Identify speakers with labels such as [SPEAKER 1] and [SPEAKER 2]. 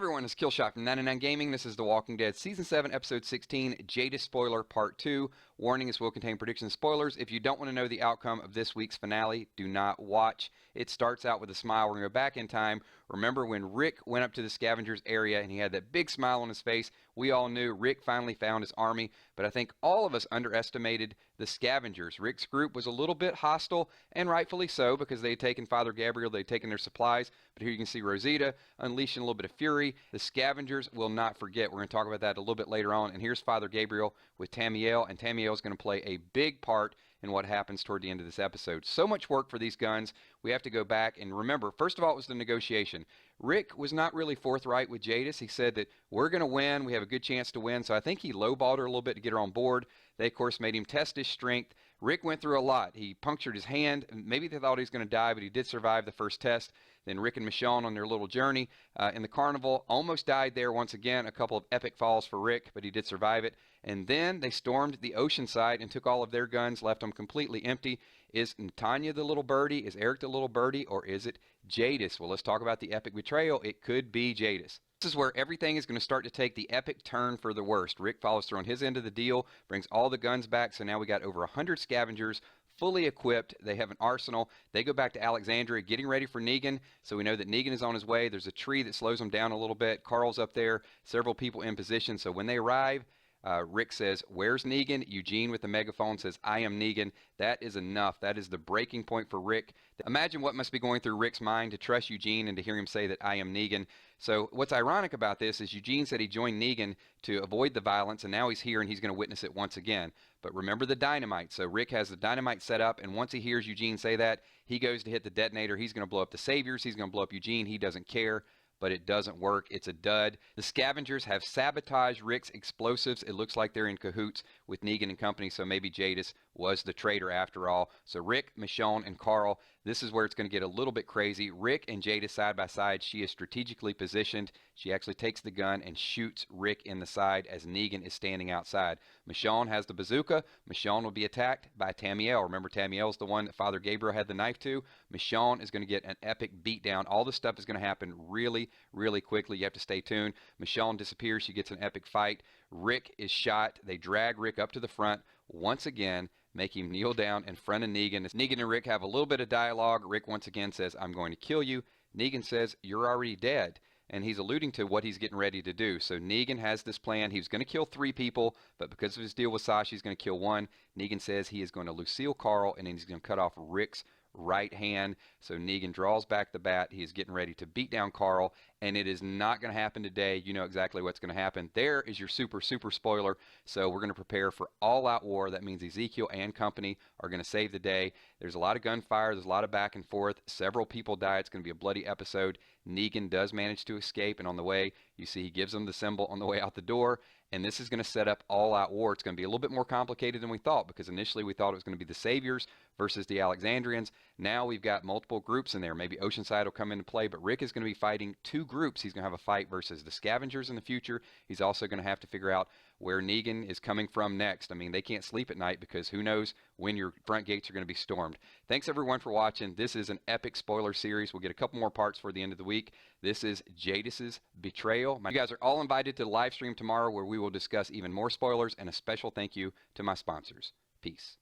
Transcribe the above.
[SPEAKER 1] everyone, it's Killshot from 99 Gaming. This is The Walking Dead Season 7, Episode 16, JADIS Spoiler Part 2. Warning, this will contain predictions and spoilers. If you don't want to know the outcome of this week's finale, do not watch. It starts out with a smile. We're going to go back in time. Remember when Rick went up to the Scavengers area and he had that big smile on his face? We all knew Rick finally found his army, but I think all of us underestimated the Scavengers. Rick's group was a little bit hostile, and rightfully so, because they had taken Father Gabriel, they had taken their supplies. But here you can see Rosita unleashing a little bit of fury. The Scavengers will not forget. We're going to talk about that a little bit later on. And here's Father Gabriel with Tamiel, and Tamiel is going to play a big part in what happens toward the end of this episode. So much work for these guns. We have to go back and remember, first of all, it was the negotiation. Rick was not really forthright with Jadis. He said that we're going to win. We have a good chance to win. So I think he lowballed her a little bit to get her on board. They, of course, made him test his strength. Rick went through a lot. He punctured his hand. Maybe they thought he was going to die, but he did survive the first test. Then Rick and Michonne on their little journey in the carnival almost died there once again. A couple of epic falls for Rick, but he did survive it. And then they stormed the ocean side and took all of their guns, left them completely empty. Is Tanya the little birdie? Is Eric the little birdie? Or is it Jadis? Well, let's talk about the epic betrayal. It could be Jadis. This is where everything is going to start to take the epic turn for the worst. Rick follows through on his end of the deal, brings all the guns back. So now we got over 100 Scavengers fully equipped. They have an arsenal. They go back to Alexandria getting ready for Negan. So we know that Negan is on his way. There's a tree that slows him down a little bit. Carl's up there, several people in position. So when they arrive, Rick says, "Where's Negan?" Eugene with the megaphone says, "I am Negan." That is enough. That is the breaking point for Rick. Imagine what must be going through Rick's mind to trust Eugene and to hear him say that I am Negan. So what's ironic about this is Eugene said he joined Negan to avoid the violence, and now he's here and he's going to witness it once again. But remember the dynamite. So Rick has the dynamite set up, and once he hears Eugene say that, he goes to hit the detonator. He's going to blow up the Saviors. He's going to blow up Eugene. He doesn't care. But it doesn't work. It's a dud. The Scavengers have sabotaged Rick's explosives. It looks like they're in cahoots with Negan and company, so maybe Jadis was the traitor after all. So Rick, Michonne, and Carl, this is where it's going to get a little bit crazy. Rick and Jadis side by side. She is strategically positioned. She actually takes the gun and shoots Rick in the side as Negan is standing outside. Michonne has the bazooka. Michonne will be attacked by Tamiel. Remember, Tamiel is the one that Father Gabriel had the knife to. Michonne is going to get an epic beatdown. All this stuff is going to happen really quickly. You have to stay tuned. Michonne disappears. She gets an epic fight. Rick is shot. They drag Rick up to the front once again, make him kneel down in front of Negan. As Negan and Rick have a little bit of dialogue, Rick once again says, "I'm going to kill you." Negan says, "You're already dead." And he's alluding to what he's getting ready to do. So Negan has this plan. He was going to kill 3 people, but because of his deal with Sasha, he's going to kill 1. Negan says he is going to Lucille Carl, and then he's going to cut off Rick's right hand. So Negan draws back the bat. He is getting ready to beat down Carl, and it is not going to happen today. You know exactly what's going to happen. There is your super spoiler. So we're going to prepare for all-out war. That means Ezekiel and company are going to save the day. There's a lot of gunfire. There's a lot of back and forth. Several people die. It's going to be a bloody episode. Negan does manage to escape, and on the way, you see he gives them the symbol on the way out the door. And this is going to set up all-out war. It's going to be a little bit more complicated than we thought, because initially we thought it was going to be the Saviors versus the Alexandrians. Now we've got multiple groups in there. Maybe Oceanside will come into play, but Rick is going to be fighting 2 groups. He's going to have a fight versus the Scavengers in the future. He's also going to have to figure out where Negan is coming from next. I mean, they can't sleep at night because who knows when your front gates are going to be stormed. Thanks everyone for watching. This is an epic spoiler series. We'll get a couple more parts for the end of the week. This is Jadis's Betrayal. You guys are all invited to the live stream tomorrow where we will discuss even more spoilers, and a special thank you to my sponsors. Peace.